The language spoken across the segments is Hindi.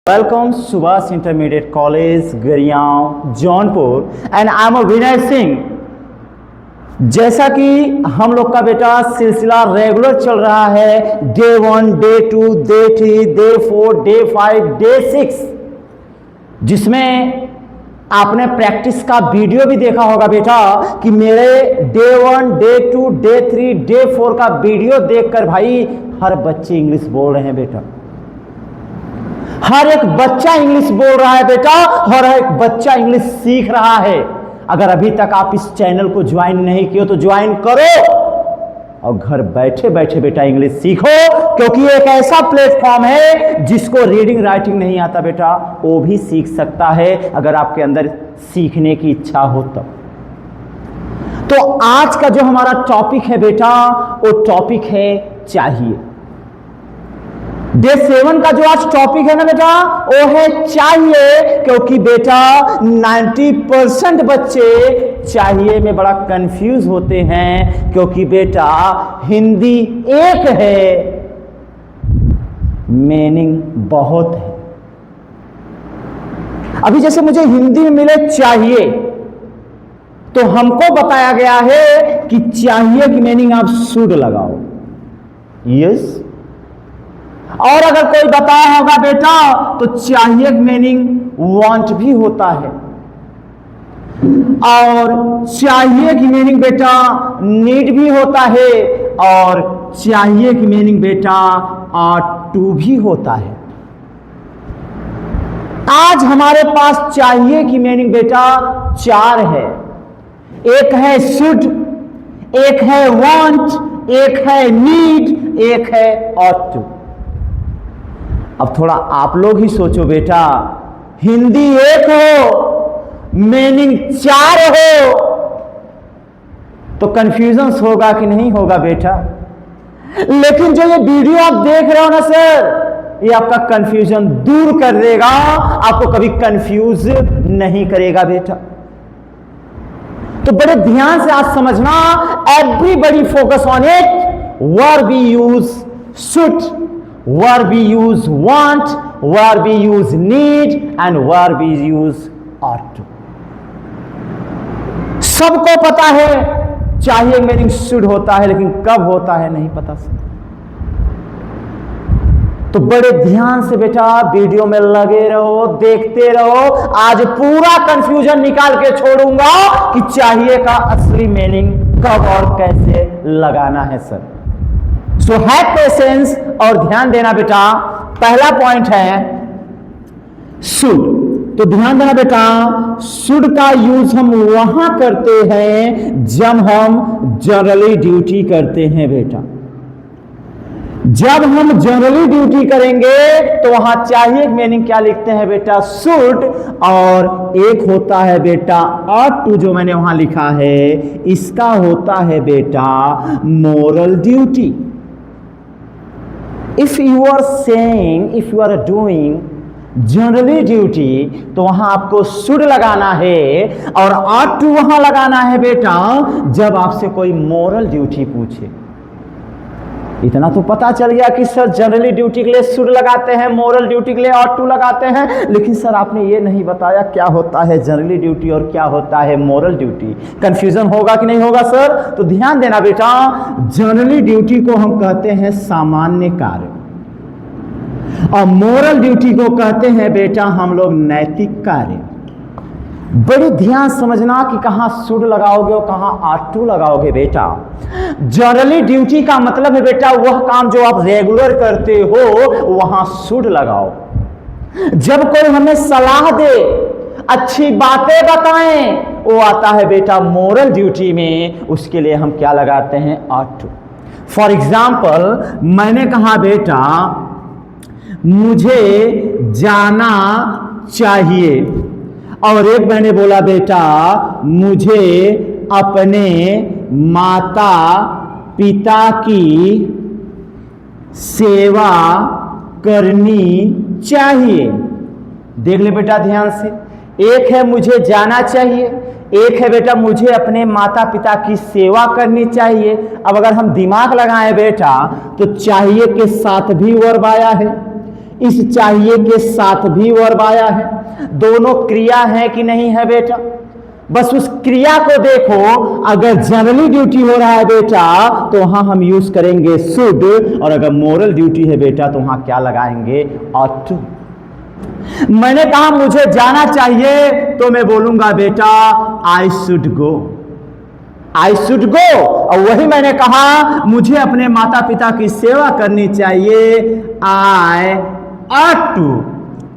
Welcome Subhas Intermediate College, Gariyan, Jaunpur and I am Vinay Singh. जैसा कि हम लोग का बेटा सिलसिला रेगुलर चल रहा है, day 1, day 2, day 3, day 4, day 5, day 6, जिसमें आपने प्रैक्टिस का वीडियो भी देखा होगा बेटा कि मेरे डे 1, डे 2, डे 3, डे 4 का वीडियो देखकर भाई हर बच्चे इंग्लिश बोल रहे हैं बेटा। हर एक बच्चा इंग्लिश बोल रहा है बेटा, हर एक बच्चा इंग्लिश सीख रहा है। अगर अभी तक आप इस चैनल को ज्वाइन नहीं किए तो ज्वाइन करो और घर बैठे बैठे बेटा इंग्लिश सीखो, क्योंकि एक ऐसा प्लेटफॉर्म है जिसको रीडिंग राइटिंग नहीं आता बेटा वो भी सीख सकता है, अगर आपके अंदर सीखने की इच्छा हो तब। तो आज का जो हमारा टॉपिक है बेटा वो टॉपिक है चाहिए। डे 7 का जो आज टॉपिक है ना बेटा वो है चाहिए, क्योंकि बेटा 90% बच्चे चाहिए में बड़ा कंफ्यूज होते हैं, क्योंकि बेटा हिंदी एक है, मीनिंग बहुत है। अभी जैसे मुझे हिंदी में मिले चाहिए तो हमको बताया गया है कि चाहिए की मीनिंग आप शुड लगाओ, यस। और अगर कोई बताया होगा बेटा तो चाहिए मीनिंग वांट भी होता है, और चाहिए की मीनिंग बेटा नीड भी होता है, और चाहिए की मीनिंग बेटा आट टू भी होता है। आज हमारे पास चाहिए की मीनिंग बेटा 4 है। एक है शुड, एक है वांट, एक है नीड, एक है ऑट टू। अब थोड़ा आप लोग ही सोचो बेटा, हिंदी एक हो, मीनिंग 4 हो, तो कंफ्यूजन होगा कि नहीं होगा बेटा। लेकिन जो ये वीडियो आप देख रहे हो ना सर, ये आपका कंफ्यूजन दूर कर देगा, आपको कभी कंफ्यूज नहीं करेगा बेटा। तो बड़े ध्यान से आज समझना, everybody focus on it. Verb we use should, verb we use want, verb we use need, and verb we use ought to। सबको पता है चाहिए मीनिंग शुड होता है, लेकिन कब होता है नहीं पता। तो बड़े ध्यान से बेटा वीडियो में लगे रहो, देखते रहो। आज पूरा कंफ्यूजन निकाल के छोड़ूंगा कि चाहिए का असली मीनिंग कब और कैसे लगाना है सर। सो हैव पेशेंस और ध्यान देना बेटा। पहला पॉइंट है शुड, तो ध्यान देना बेटा, शुड का यूज हम वहां करते हैं जब हम जनरली ड्यूटी करते हैं बेटा। जब हम जनरली ड्यूटी करेंगे तो वहां चाहिए मीनिंग क्या लिखते हैं बेटा शुड, और एक होता है बेटा ऑट टू जो मैंने वहां लिखा है, इसका होता है बेटा moral duty. If you are saying, if you are doing generally duty, तो वहां आपको should लगाना है, और ought to वहां लगाना है बेटा जब आपसे कोई moral duty पूछे। इतना तो पता चल गया कि सर जनरली ड्यूटी के लिए शुड लगाते हैं, मोरल ड्यूटी के लिए ऑट टू लगाते हैं, लेकिन सर आपने ये नहीं बताया क्या होता है जनरली ड्यूटी और क्या होता है मोरल ड्यूटी। कंफ्यूजन होगा कि नहीं होगा सर? तो ध्यान देना बेटा, जनरली ड्यूटी को हम कहते हैं सामान्य कार्य, और मोरल ड्यूटी को कहते हैं बेटा हम लोग नैतिक कार्य। बड़े ध्यान समझना कि कहां शुड लगाओगे और कहां ऑट टू लगाओगे बेटा। जनरली ड्यूटी का मतलब है बेटा वह काम जो आप रेगुलर करते हो वहां शुड लगाओ। जब कोई हमें सलाह दे, अच्छी बातें बताएं, वो आता है बेटा मोरल ड्यूटी में, उसके लिए हम क्या लगाते हैं ऑट टू। फॉर एग्जाम्पल मैंने कहा बेटा मुझे जाना चाहिए, और एक मैंने बोला बेटा मुझे अपने माता पिता की सेवा करनी चाहिए। देख ले बेटा ध्यान से, एक है मुझे जाना चाहिए, एक है बेटा मुझे अपने माता पिता की सेवा करनी चाहिए। अब अगर हम दिमाग लगाएं बेटा तो चाहिए के साथ भी वर्ब आया है, इस चाहिए के साथ भी वर्ब आया है, दोनों क्रिया है कि नहीं है बेटा। बस उस क्रिया को देखो, अगर जनरली ड्यूटी हो रहा है बेटा तो वहां हम यूज करेंगे शुड, और अगर मोरल ड्यूटी है बेटा तो वहां क्या लगाएंगे, ऑट टू। मैंने कहा मुझे जाना चाहिए तो मैं बोलूंगा बेटा I should go, I should गो। और वही मैंने कहा मुझे अपने माता पिता की सेवा करनी चाहिए, I ought to,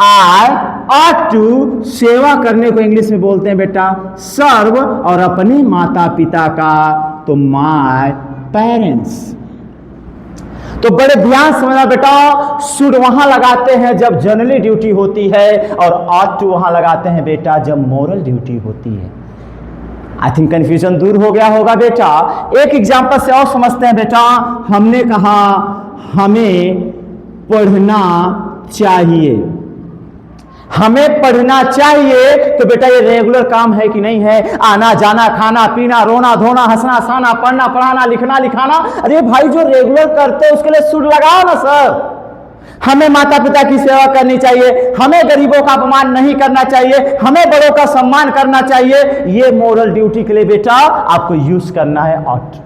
I ought to. सेवा करने को इंग्लिश में बोलते हैं बेटा सर्व, और अपने माता पिता का तो माय पेरेंट्स। तो बड़े ध्यान समझना बेटा, शुड वहां लगाते हैं जब जनरली ड्यूटी होती है, और ऑट टू वहां लगाते हैं बेटा जब मोरल ड्यूटी होती है। आई थिंक कंफ्यूजन दूर हो गया होगा बेटा। एक एग्जांपल से और समझते हैं बेटा। हमने कहा हमें पढ़ना चाहिए, हमें पढ़ना चाहिए, तो बेटा ये रेगुलर काम है कि नहीं है? आना जाना, खाना पीना, रोना धोना, हंसना हंसाना, पढ़ना पढ़ाना, लिखना लिखाना। अरे भाई जो रेगुलर करते हो उसके लिए शुड लगाओ ना सर। हमें माता पिता की सेवा करनी चाहिए, हमें गरीबों का अपमान नहीं करना चाहिए, हमें बड़ों का सम्मान करना चाहिए। ये मोरल ड्यूटी के लिए बेटा आपको यूज करना है ऑट।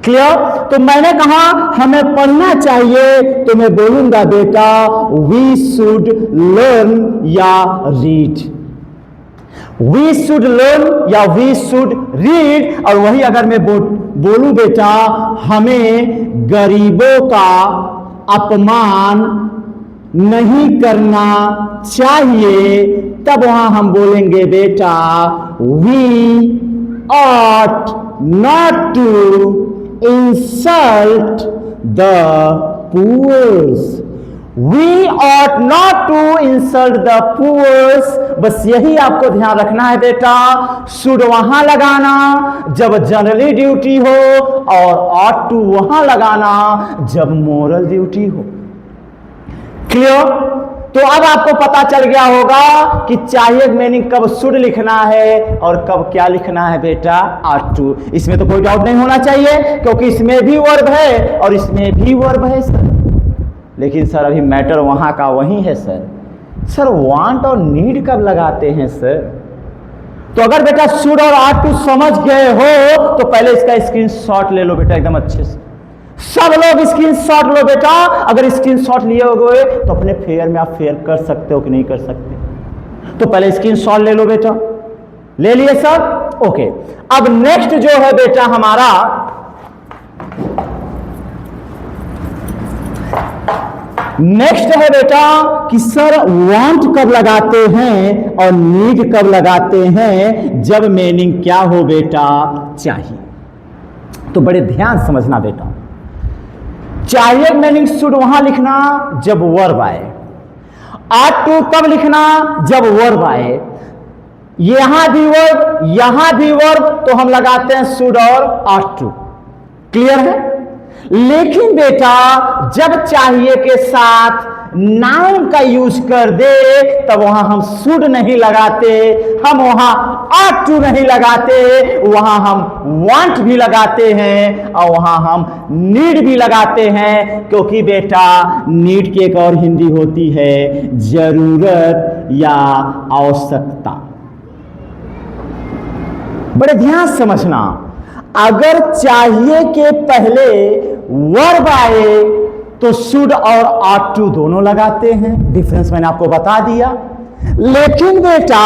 क्लियर? तो मैंने कहा हमें पढ़ना चाहिए, तो मैं बोलूंगा बेटा वी शुड लर्न या रीड, वी शुड लर्न या वी शुड रीड। और वही अगर मैं बोलूं बेटा हमें गरीबों का अपमान नहीं करना चाहिए, तब वहां हम बोलेंगे बेटा we ought not to insult the poor, we ought not to insult the poor। बस यही आपको ध्यान रखना है बेटा, शुड वहां लगाना जब जनरली ड्यूटी हो, और ought to वहां लगाना जब मोरल ड्यूटी हो। क्लियर? तो अब आपको पता चल गया होगा कि चाहिए मीनिंग कब शुड लिखना है और कब क्या लिखना है बेटा, ऑट टू। इसमें तो कोई डाउट नहीं होना चाहिए, क्योंकि इसमें भी वर्ब है और इसमें भी वर्ब है सर। लेकिन सर अभी मैटर वहां का वही है सर। सर वांट और नीड कब लगाते हैं सर? तो अगर बेटा शुड और ऑट टू समझ गए हो तो पहले इसका स्क्रीनशॉट ले लो बेटा एकदम अच्छे से। सब लोग स्क्रीनशॉट लो बेटा। अगर स्क्रीनशॉट लिए होगे तो अपने फेयर में आप फेयर कर सकते हो कि नहीं कर सकते? तो पहले स्क्रीनशॉट ले लो बेटा। ले लिए सब? ओके। अब नेक्स्ट जो है बेटा हमारा, नेक्स्ट है बेटा कि सर वांट कब लगाते हैं और नीड कब लगाते हैं जब मीनिंग क्या हो बेटा, चाहिए। तो बड़े ध्यान समझना बेटा, चाहिए मीनिंग शुड वहां लिखना जब वर्ब आए, ऑट टू कब लिखना जब वर्ब आए। यहां भी वर्ब यहां भी वर्ब, तो हम लगाते हैं शुड और ऑट टू। क्लियर है? लेकिन बेटा जब चाहिए के साथ नाउन का यूज कर दे तब वहां हम शुड नहीं लगाते, हम वहां ऑट टू नहीं लगाते, वहां हम वांट भी लगाते हैं और वहां हम नीड भी लगाते हैं। क्योंकि बेटा नीड की एक और हिंदी होती है जरूरत या आवश्यकता। बड़े ध्यान समझना, अगर चाहिए के पहले वर्ब आए तो शुड और ऑट टू दोनों लगाते हैं, डिफरेंस मैंने आपको बता दिया। लेकिन बेटा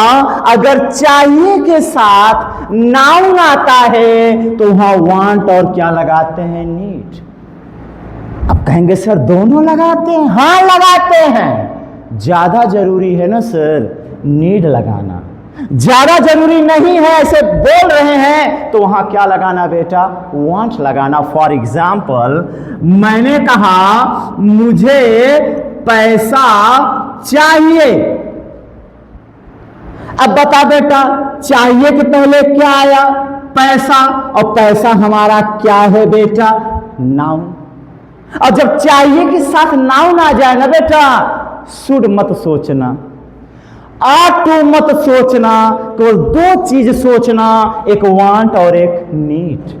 अगर चाहिए के साथ नाउन आता है तो वहां वांट और क्या लगाते हैं, नीड। अब कहेंगे सर दोनों लगाते हैं? हाँ लगाते हैं। ज्यादा जरूरी है ना सर नीड लगाना, ज्यादा जरूरी नहीं है ऐसे बोल रहे हैं तो वहां क्या लगाना बेटा, वांट लगाना। फॉर एग्जाम्पल मैंने कहा मुझे पैसा चाहिए। अब बता बेटा चाहिए के पहले क्या आया, पैसा, और पैसा हमारा क्या है बेटा, नाउन। और जब चाहिए के साथ नाउन आ जाए ना बेटा, शुड मत सोचना, ऑट टू मत सोचना, तो दो चीज सोचना, एक वांट और एक नीड।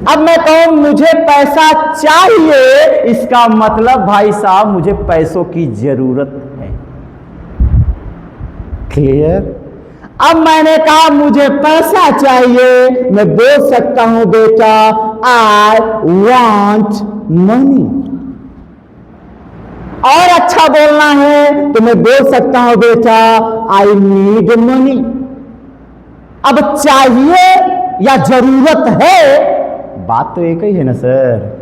अब मैं कहूं मुझे पैसा चाहिए, इसका मतलब भाई साहब मुझे पैसों की जरूरत है। क्लियर? अब मैंने कहा मुझे पैसा चाहिए, मैं बोल सकता हूं बेटा आई वांट मनी। और अच्छा बोलना है तो मैं बोल सकता हूं बेटा आई नीड मनी। अब चाहिए या जरूरत है, बात तो एक ही है ना सर।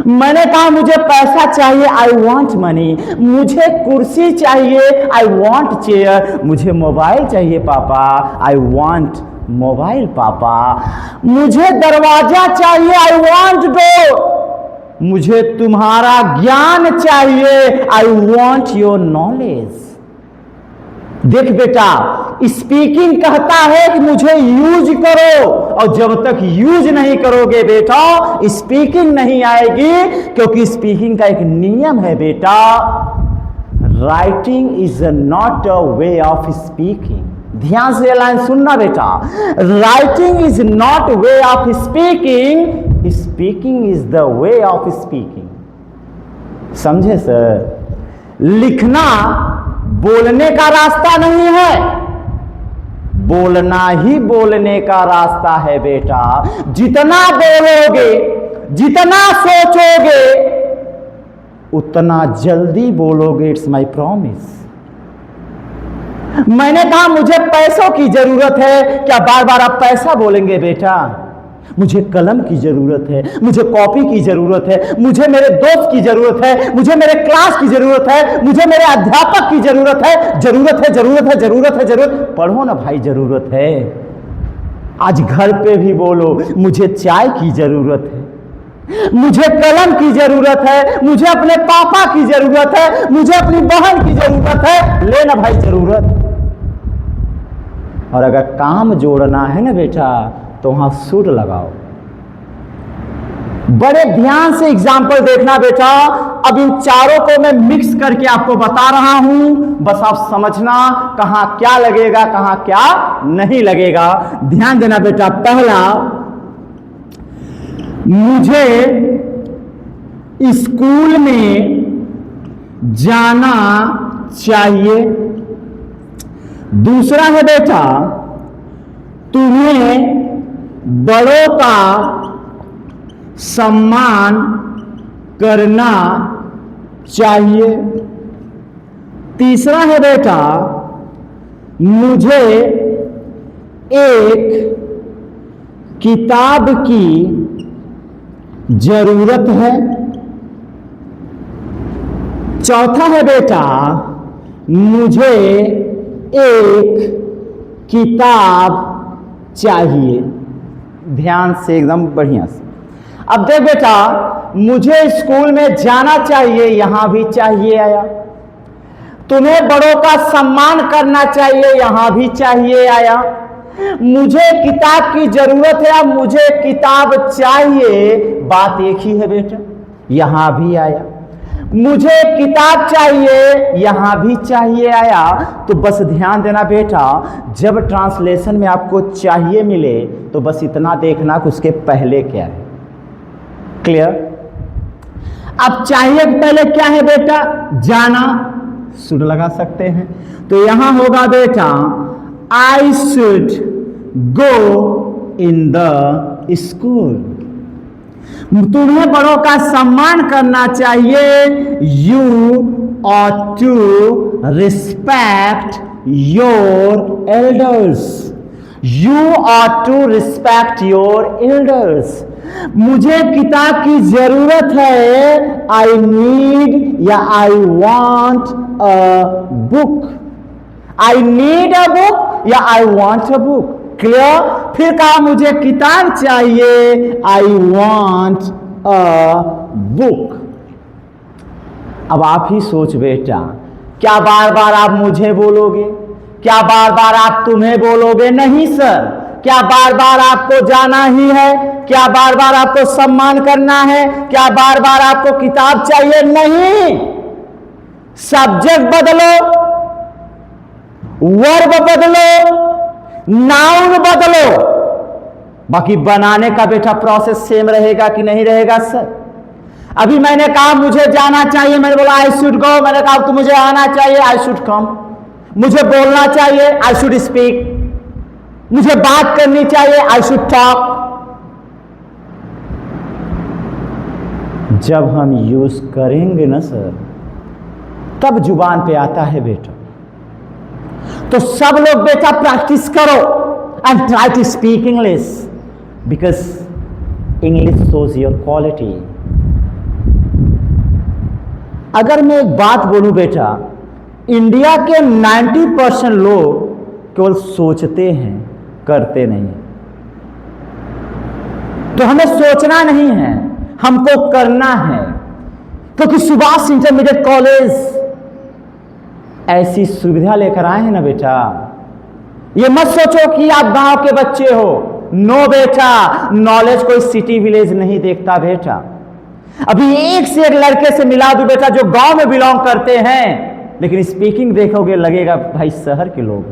मैंने कहा मुझे पैसा चाहिए, आई वॉन्ट मनी। मुझे कुर्सी चाहिए, आई वॉन्ट चेयर। मुझे मोबाइल चाहिए पापा, आई वॉन्ट मोबाइल पापा। मुझे दरवाजा चाहिए, आई वॉन्ट डोर। मुझे तुम्हारा ज्ञान चाहिए, आई वॉन्ट योर नॉलेज। देख बेटा, स्पीकिंग कहता है कि मुझे यूज करो, और जब तक यूज नहीं करोगे बेटा स्पीकिंग नहीं आएगी, क्योंकि स्पीकिंग का एक नियम है बेटा, writing is not a way of speaking. ध्यान से लाइन सुनना बेटा, writing is not way of speaking, speaking is the way of speaking. समझे सर? लिखना बोलने का रास्ता नहीं है, बोलना ही बोलने का रास्ता है बेटा। जितना बोलोगे, जितना सोचोगे, उतना जल्दी बोलोगे। It's my promise. मैंने कहा मुझे पैसों की जरूरत है, क्या बार बार आप पैसा बोलेंगे बेटा? मुझे कलम की जरूरत है, मुझे कॉपी की जरूरत है, मुझे मेरे दोस्त की जरूरत है, मुझे मेरे क्लास की जरूरत है, मुझे मेरे अध्यापक की जरूरत है। जरूरत है, जरूरत है, जरूरत है, जरूरत। पढ़ो ना भाई, जरूरत है। आज घर पे भी बोलो मुझे चाय की जरूरत है, मुझे कलम की जरूरत है, मुझे अपने पापा की जरूरत है, मुझे अपनी बहन की जरूरत है। लेना भाई जरूरत। और अगर काम जोड़ना है ना बेटा तो वहां सुर लगाओ। बड़े ध्यान से एग्जाम्पल देखना बेटा। अब इन चारों को मैं मिक्स करके आपको बता रहा हूं, बस आप समझना कहां क्या लगेगा, कहां क्या नहीं लगेगा। ध्यान देना बेटा। पहला, मुझे स्कूल में जाना चाहिए। दूसरा है बेटा, तुम्हें बड़ों का सम्मान करना चाहिए। तीसरा है बेटा, मुझे एक किताब की जरूरत है। चौथा है बेटा, मुझे एक किताब चाहिए। ध्यान से, एकदम बढ़िया से। अब देख बेटा, मुझे स्कूल में जाना चाहिए, यहां भी चाहिए आया। तुम्हें बड़ों का सम्मान करना चाहिए, यहां भी चाहिए आया। मुझे किताब की जरूरत है, अब मुझे किताब चाहिए, बात एक ही है बेटा, यहां भी आया। मुझे किताब चाहिए, यहां भी चाहिए आया। तो बस ध्यान देना बेटा, जब ट्रांसलेशन में आपको चाहिए मिले तो बस इतना देखना कि उसके पहले क्या है। क्लियर? अब चाहिए के पहले क्या है बेटा? जाना। शुड लगा सकते हैं, तो यहां होगा बेटा I should go in the school. तुम्हें बड़ों का सम्मान करना चाहिए, you ought to respect your elders. You ought to respect your elders. मुझे किताब की जरूरत है, आई नीड या I want a book. I need a book या I want a book. Clear? फिर कहा मुझे किताब चाहिए, आई वॉन्ट अ बुक। अब आप ही सोच बेटा, क्या बार बार आप मुझे बोलोगे? क्या बार बार आप तुम्हें बोलोगे? नहीं सर। क्या बार बार आपको जाना ही है? क्या बार बार आपको सम्मान करना है? क्या बार बार आपको किताब चाहिए? नहीं। सब्जेक्ट बदलो, वर्ब बदलो, नाउन बदलो। बाकी बनाने का बेटा प्रोसेस सेम रहेगा कि नहीं रहेगा सर? अभी मैंने कहा मुझे जाना चाहिए, मैंने बोला आई शुड गो, मैंने कहा तो मुझे आना चाहिए, आई शुड कम, मुझे बोलना चाहिए, आई शुड स्पीक, मुझे बात करनी चाहिए, आई शुड टॉक। जब हम यूज करेंगे ना सर, तब जुबान पे आता है बेटा। तो सब लोग बेटा प्रैक्टिस करो and try to speak English, because English shows your quality. अगर मैं एक बात बोलूं बेटा, इंडिया के 90% लोग केवल सोचते हैं, करते नहीं। तो हमें सोचना नहीं है, हमको करना है, क्योंकि सुभाष इंटरमीडिएट कॉलेज ऐसी सुविधा लेकर आए हैं ना बेटा। ये मत सोचो कि आप गांव के बच्चे हो, नो बेटा, नॉलेज कोई सिटी विलेज नहीं देखता बेटा। अभी एक से एक लड़के से मिला दूं बेटा जो गांव में बिलोंग करते हैं, लेकिन स्पीकिंग देखोगे लगेगा भाई शहर के लोग।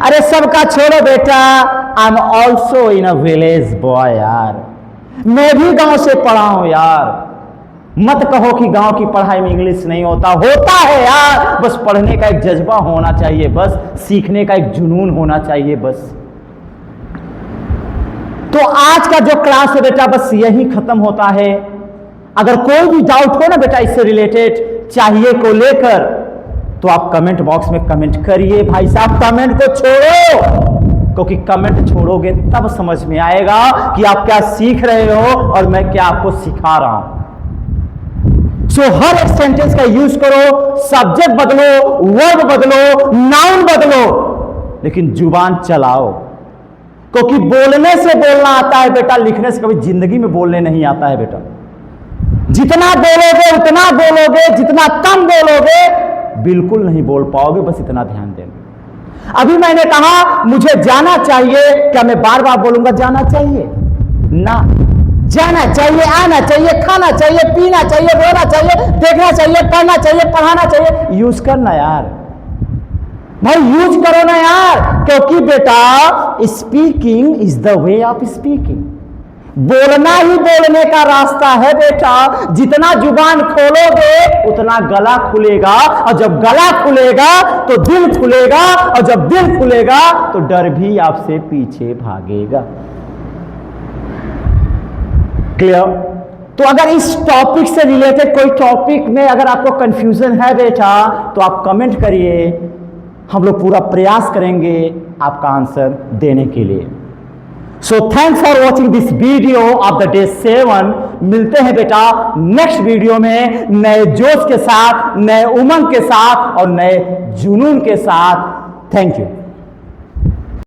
अरे सबका छोड़ो बेटा, I am also in a village boy यार, मैं भी गांव से पढ़ा हूं यार। मत कहो कि गांव की पढ़ाई में इंग्लिश नहीं होता, होता है यार, बस पढ़ने का एक जज्बा होना चाहिए, बस सीखने का एक जुनून होना चाहिए बस। तो आज का जो क्लास है बेटा बस यही खत्म होता है। अगर कोई भी डाउट हो ना बेटा इससे रिलेटेड, चाहिए को लेकर, तो आप कमेंट बॉक्स में कमेंट करिए भाई साहब, कमेंट को छोड़ो, क्योंकि कमेंट छोड़ोगे तब समझ में आएगा कि आप क्या सीख रहे हो और मैं क्या आपको सिखा रहा हूं। सो हर एक सेंटेंस का यूज करो, सब्जेक्ट बदलो, वर्ब बदलो, नाउन बदलो, लेकिन जुबान चलाओ, क्योंकि बोलने से बोलना आता है बेटा, लिखने से कभी जिंदगी में बोलने नहीं आता है बेटा। जितना बोलोगे उतना बोलोगे, जितना कम बोलोगे बिल्कुल नहीं बोल पाओगे, बस इतना ध्यान देना। अभी मैंने कहा मुझे जाना चाहिए, क्या मैं बार बार बोलूंगा जाना चाहिए? ना, जाना चाहिए, आना चाहिए, खाना चाहिए, पीना चाहिए, बोलना चाहिए, देखना चाहिए, पढ़ना चाहिए, पढ़ाना चाहिए। यूज करना यार भाई, यूज करो ना यार, क्योंकि बेटा speaking is the way of speaking. बोलना ही बोलने का रास्ता है बेटा। जितना जुबान खोलोगे उतना गला खुलेगा, और जब गला खुलेगा तो दिल खुलेगा, और जब दिल खुलेगा तो डर भी आपसे पीछे भागेगा। क्लियर? तो अगर इस टॉपिक से रिलेटेड कोई टॉपिक में अगर आपको कंफ्यूजन है बेटा, तो आप कमेंट करिए, हम लोग पूरा प्रयास करेंगे आपका आंसर देने के लिए। So thanks for watching this video of the day 7। मिलते हैं बेटा नेक्स्ट वीडियो में नए जोश के साथ, नए उमंग के साथ और नए जुनून के साथ। Thank you.